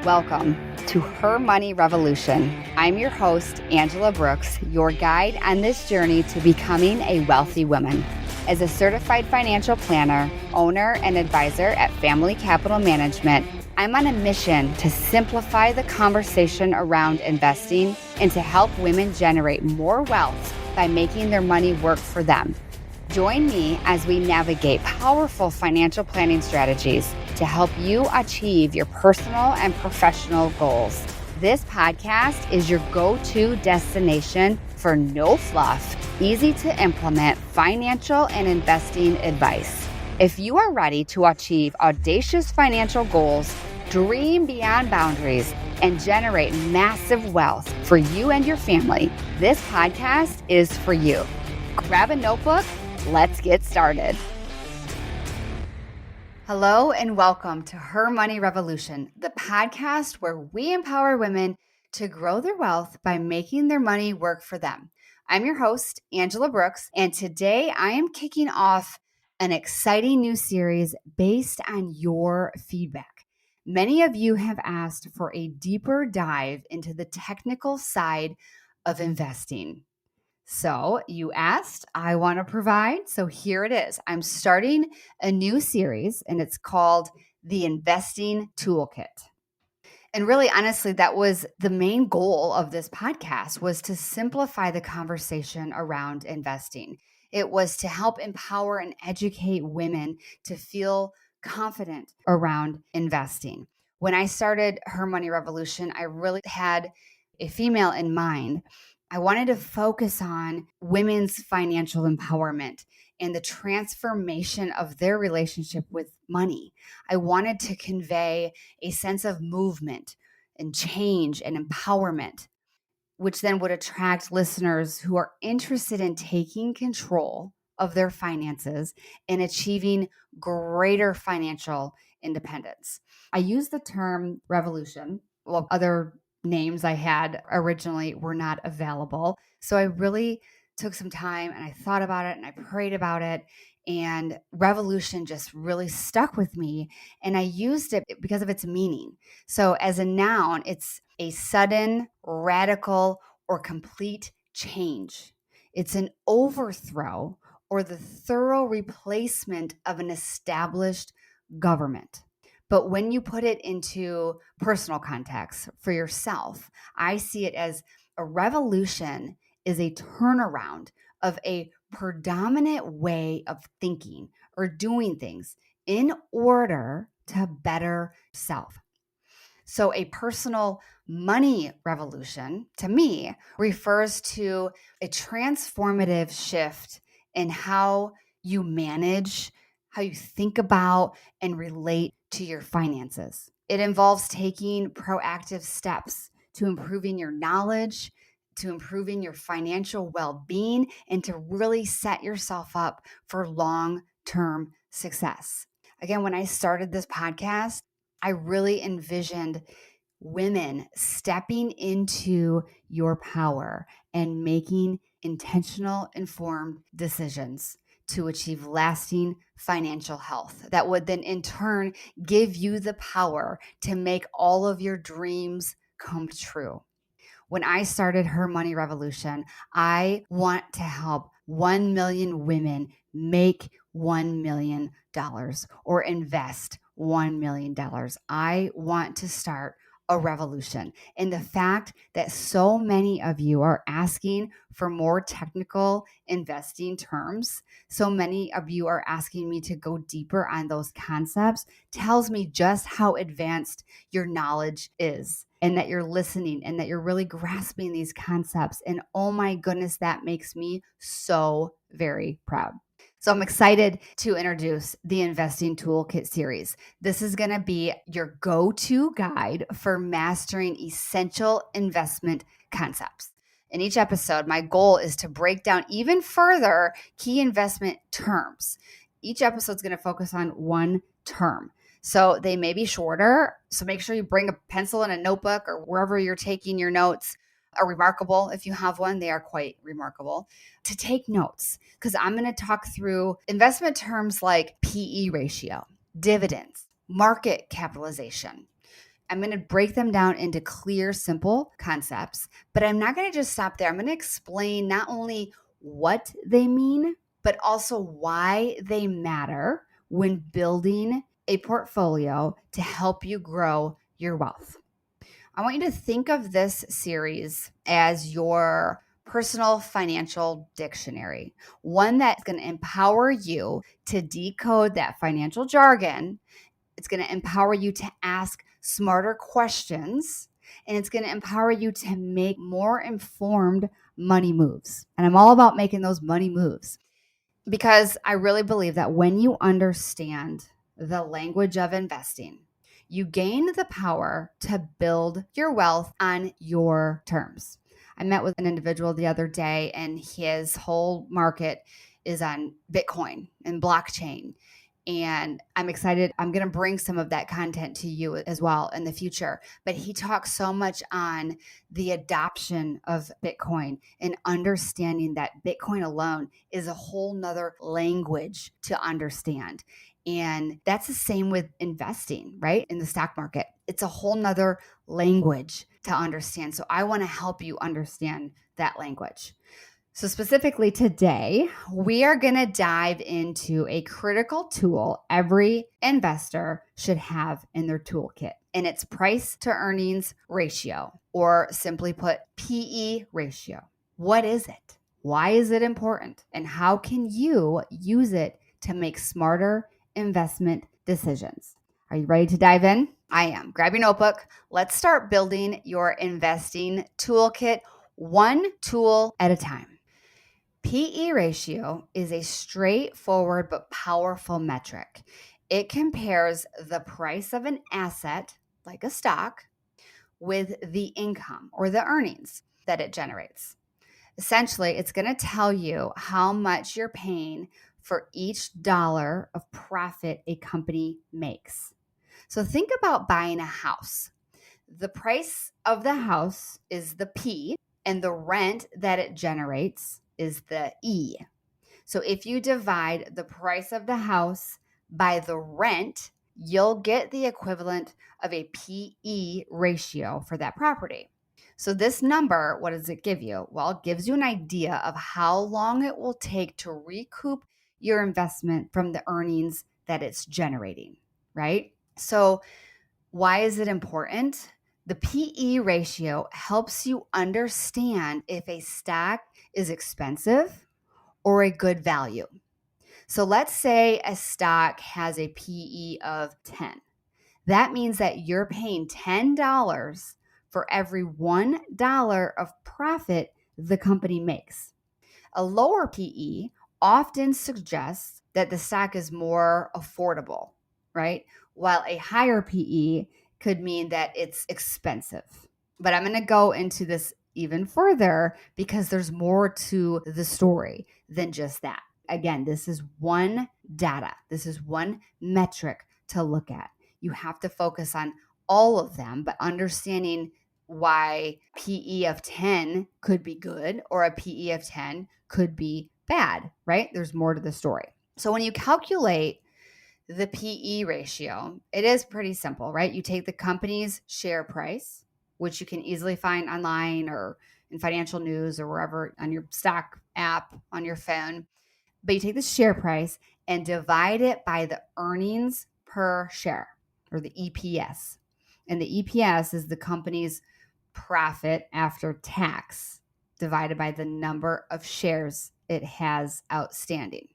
Welcome to Her Money Revolution. I'm your host, Angela Brooks, your guide on this journey to becoming a wealthy woman. As a certified financial planner, owner, and advisor at Family Capital Management, I'm on a mission to simplify the conversation around investing and to help women generate more wealth by making their money work for them. Join me as we navigate powerful financial planning strategies to help you achieve your personal and professional goals. This podcast is your go-to destination for no fluff, easy to implement financial and investing advice. If you are ready to achieve audacious financial goals, dream beyond boundaries, and generate massive wealth for you and your family, this podcast is for you. Grab a notebook. Let's get started. Hello and welcome to Her Money Revolution, the podcast where we empower women to grow their wealth by making their money work for them. I'm your host, Angela Brooks, and today I am kicking off an exciting new series based on your feedback. Many of you have asked for a deeper dive into the technical side of investing. So you asked, I want to provide. So here it is. I'm starting a new series and it's called The Investing Toolkit. And really, honestly, that was the main goal of this podcast, was to simplify the conversation around investing. It was to help empower and educate women to feel confident around investing. When I started Her Money Revolution, I really had a female in mind. I wanted to focus on women's financial empowerment and the transformation of their relationship with money. I wanted to convey a sense of movement and change and empowerment, which then would attract listeners who are interested in taking control of their finances and achieving greater financial independence. I use the term revolution. Well, other names I had originally were not available. So I really took some time and I thought about it and I prayed about it. And revolution just really stuck with me. And I used it because of its meaning. So as a noun, it's a sudden, radical, or complete change. It's an overthrow or the thorough replacement of an established government. But when you put it into personal context for yourself, I see it as a revolution is a turnaround of a predominant way of thinking or doing things in order to better self. So a personal money revolution, to me, refers to a transformative shift in how you manage, how you think about and relate to your finances. It involves taking proactive steps to improving your knowledge, to improving your financial well-being, and to really set yourself up for long-term success. Again, when I started this podcast, I really envisioned women stepping into your power and making intentional, informed decisions to achieve lasting financial health that would then in turn give you the power to make all of your dreams come true. When I started Her Money Revolution, I want to help 1 million women make $1 million or invest $1 million. I want to start a revolution. And the fact that so many of you are asking for more technical investing terms, so many of you are asking me to go deeper on those concepts, tells me just how advanced your knowledge is, and that you're listening and that you're really grasping these concepts. And oh my goodness, that makes me so very proud. So I'm excited to introduce the Investing Toolkit series. This is going to be your go-to guide for mastering essential investment concepts. In each episode, my goal is to break down even further key investment terms. Each episode is going to focus on one term. So they may be shorter. So make sure you bring a pencil and a notebook or wherever you're taking your notes. Are remarkable. If you have one, they are quite remarkable to take notes, because I'm going to talk through investment terms like PE ratio, dividends, market capitalization, I'm going to break them down into clear, simple concepts, but I'm not going to just stop there. I'm going to explain not only what they mean, but also why they matter when building a portfolio to help you grow your wealth. I want you to think of this series as your personal financial dictionary, one that's going to empower you to decode that financial jargon. It's going to empower you to ask smarter questions, and it's going to empower you to make more informed money moves. And I'm all about making those money moves because I really believe that when you understand the language of investing, you gain the power to build your wealth on your terms. I met with an individual the other day, and his whole market is on Bitcoin and blockchain. And I'm excited. I'm going to bring some of that content to you as well in the future. But he talks so much on the adoption of Bitcoin and understanding that Bitcoin alone is a whole nother language to understand. And that's the same with investing, right? In the stock market, it's a whole nother language to understand. So I want to help you understand that language. So specifically today, we are going to dive into a critical tool every investor should have in their toolkit, and it's price to earnings ratio, or simply put, PE ratio. What is it? Why is it important? And how can you use it to make smarter investment decisions? Are you ready to dive in? I am. Grab your notebook. Let's start building your investing toolkit one tool at a time. PE ratio is a straightforward but powerful metric. It compares the price of an asset, like a stock, with the income or the earnings that it generates. Essentially, it's going to tell you how much you're paying for each dollar of profit a company makes. So think about buying a house. The price of the house is the P, and the rent that it generates is the E. So if you divide the price of the house by the rent, you'll get the equivalent of a PE ratio for that property. So this number, what does it give you? Well, it gives you an idea of how long it will take to recoup your investment from the earnings that it's generating, right? So why is it important? The PE ratio helps you understand if a stock is expensive or a good value. So let's say a stock has a PE of 10. That means that you're paying $10 for every $1 of profit the company makes. A lower PE often suggests that the stock is more affordable, right? While a higher PE could mean that it's expensive. But I'm going to go into this even further because there's more to the story than just that. Again, this is one data. This is one metric to look at. You have to focus on all of them, but understanding why PE of 10 could be good or a PE of 10 could be bad, right? There's more to the story. So when you calculate the PE ratio, it is pretty simple, right? You take the company's share price, which you can easily find online or in financial news or wherever on your stock app on your phone. But you take the share price and divide it by the earnings per share, or the EPS. And the EPS is the company's profit after tax divided by the number of shares it has outstanding.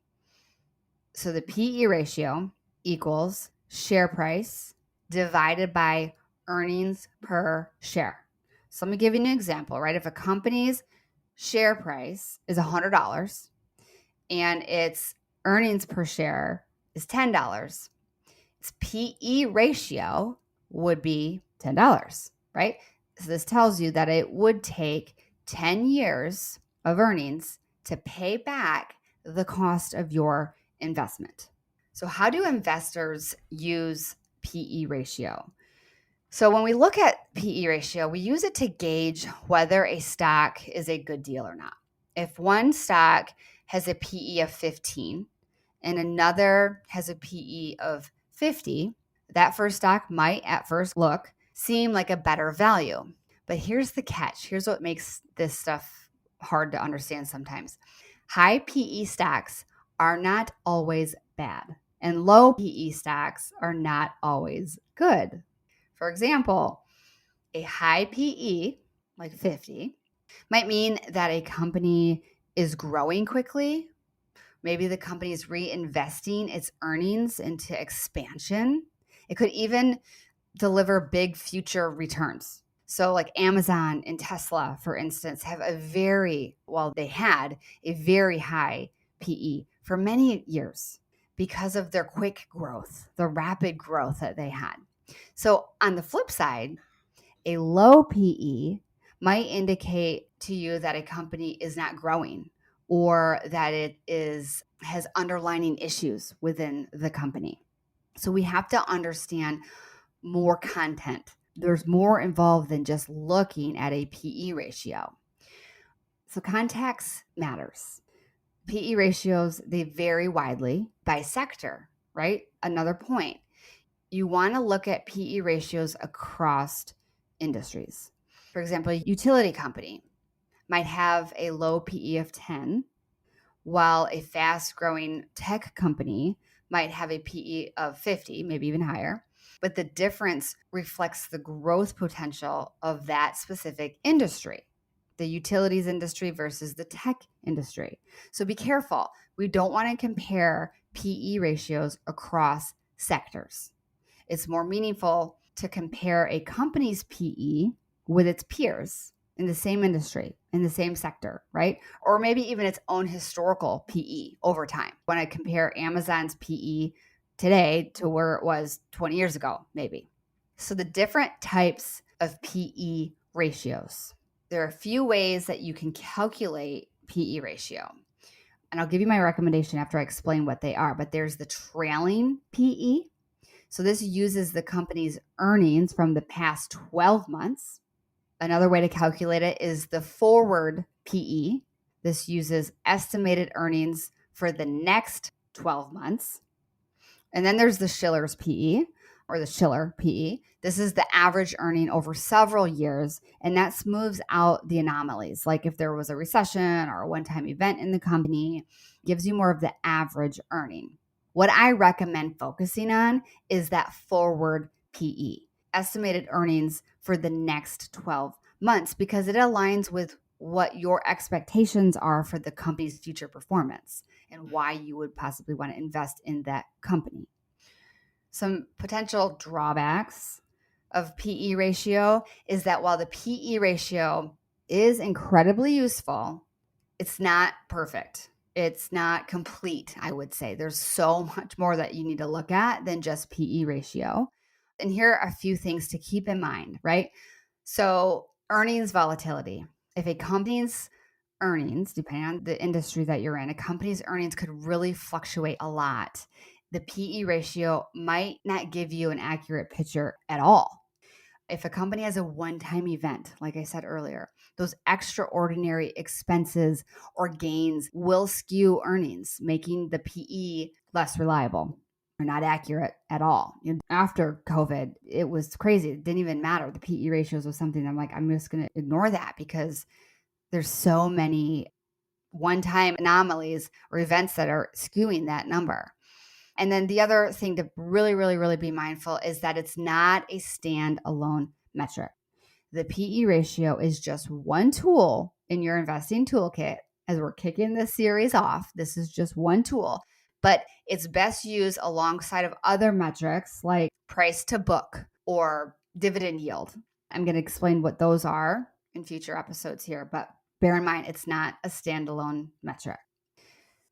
So the PE ratio equals share price divided by earnings per share. So let me give you an example, right? If a company's share price is $100 and its earnings per share is $10, its PE ratio would be $10, right? So this tells you that it would take 10 years of earnings to pay back the cost of your investment. So how do investors use PE ratio? So when we look at PE ratio, we use it to gauge whether a stock is a good deal or not. If one stock has a PE of 15 and another has a PE of 50, that first stock might at first look seem like a better value. But here's the catch. Here's what makes this stuff hard to understand sometimes. High PE stocks are not always bad, and low PE stocks are not always good. For example, a high PE, like 50, might mean that a company is growing quickly. Maybe the company is reinvesting its earnings into expansion. It could even deliver big future returns. So, like Amazon and Tesla, for instance, have they had a very high PE for many years because of their quick growth, the rapid growth that they had. So, on the flip side, a low PE might indicate to you that a company is not growing or that has underlying issues within the company. So we have to understand more content. There's more involved than just looking at a PE ratio. So context matters. PE ratios, they vary widely by sector, right? Another point, you want to look at PE ratios across industries. For example, a utility company might have a low PE of 10, while a fast growing tech company might have a PE of 50, maybe even higher. But the difference reflects the growth potential of that specific industry, the utilities industry versus the tech industry. So be careful. We don't want to compare PE ratios across sectors. It's more meaningful to compare a company's PE with its peers in the same industry, in the same sector, right? Or maybe even its own historical PE over time. When I compare Amazon's PE today to where it was 20 years ago, maybe. So the different types of PE ratios. There are a few ways that you can calculate PE ratio. And I'll give you my recommendation after I explain what they are, but there's the trailing PE. So this uses the company's earnings from the past 12 months. Another way to calculate it is the forward PE. This uses estimated earnings for the next 12 months. And then there's the Shiller's PE or the Shiller PE. This is the average earning over several years, and that smooths out the anomalies. Like if there was a recession or a one-time event in the company, gives you more of the average earning. What I recommend focusing on is that forward PE, estimated earnings for the next 12 months, because it aligns with what your expectations are for the company's future performance and why you would possibly want to invest in that company. Some potential drawbacks of PE ratio is that while the PE ratio is incredibly useful, it's not perfect. It's not complete, I would say. There's so much more that you need to look at than just PE ratio. And here are a few things to keep in mind, right? So earnings volatility. If a company's earnings, depending on the industry that you're in, a company's earnings could really fluctuate a lot. The PE ratio might not give you an accurate picture at all. If a company has a one-time event, like I said earlier, those extraordinary expenses or gains will skew earnings, making the PE less reliable or not accurate at all. After COVID, it was crazy. It didn't even matter. The PE ratios was something I'm just going to ignore that because there's so many one-time anomalies or events that are skewing that number. And then the other thing to really, really, really be mindful is that it's not a standalone metric. The PE ratio is just one tool in your investing toolkit. As we're kicking this series off, this is just one tool, but it's best used alongside of other metrics like price to book or dividend yield. I'm going to explain what those are in future episodes here, but bear in mind, it's not a standalone metric.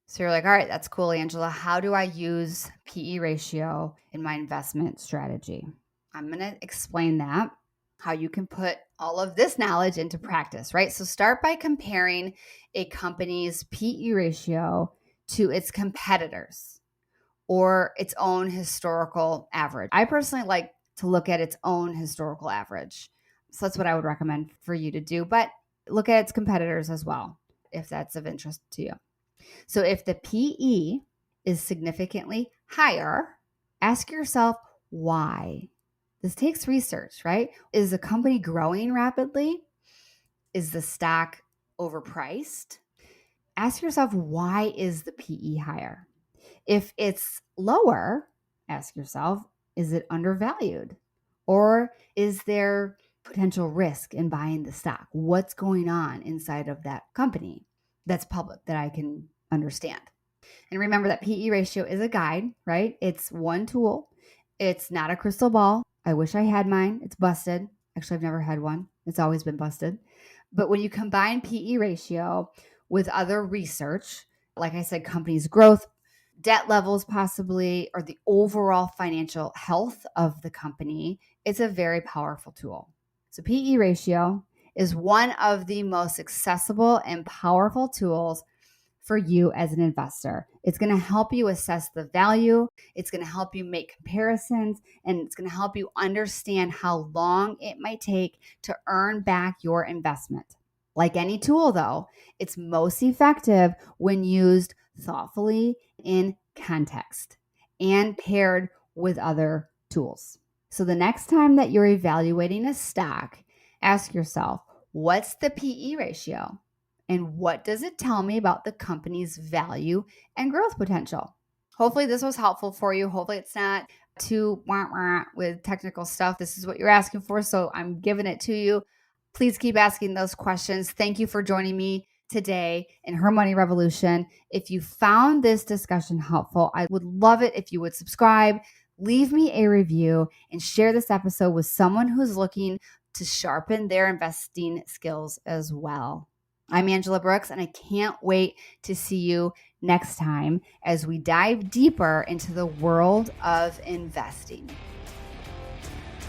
So you're like, all right, that's cool, Angela. How do I use PE ratio in my investment strategy? I'm going to explain that, how you can put all of this knowledge into practice, right? So start by comparing a company's PE ratio to its competitors or its own historical average. I personally like to look at its own historical average. So that's what I would recommend for you to do, but look at its competitors as well, if that's of interest to you. So if the PE is significantly higher, ask yourself why. This takes research, right? Is the company growing rapidly? Is the stock overpriced? Ask yourself, why is the PE higher? If it's lower, ask yourself, is it undervalued? Or is there potential risk in buying the stock? What's going on inside of that company that's public that I can understand? And remember that PE ratio is a guide, right? It's one tool. It's not a crystal ball. I wish I had mine. It's busted. Actually, I've never had one. It's always been busted. But when you combine PE ratio with other research, like I said, companies' growth, debt levels possibly, or the overall financial health of the company, it's a very powerful tool. So PE ratio is one of the most accessible and powerful tools for you as an investor. It's going to help you assess the value. It's going to help you make comparisons, and it's going to help you understand how long it might take to earn back your investment. Like any tool, though, it's most effective when used thoughtfully in context and paired with other tools. So the next time that you're evaluating a stock, ask yourself, what's the PE ratio? And what does it tell me about the company's value and growth potential? Hopefully this was helpful for you. Hopefully it's not too with technical stuff. This is what you're asking for, so I'm giving it to you. Please keep asking those questions. Thank you for joining me today in Her Money Revolution. If you found this discussion helpful, I would love it if you would subscribe, leave me a review, and share this episode with someone who's looking to sharpen their investing skills as well. I'm Angela Brooks, and I can't wait to see you next time as we dive deeper into the world of investing.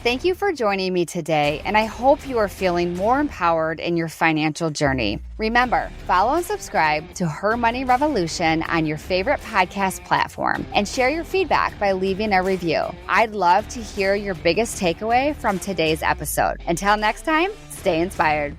Thank you for joining me today, and I hope you are feeling more empowered in your financial journey. Remember, follow and subscribe to Her Money Revolution on your favorite podcast platform, and share your feedback by leaving a review. I'd love to hear your biggest takeaway from today's episode. Until next time, stay inspired.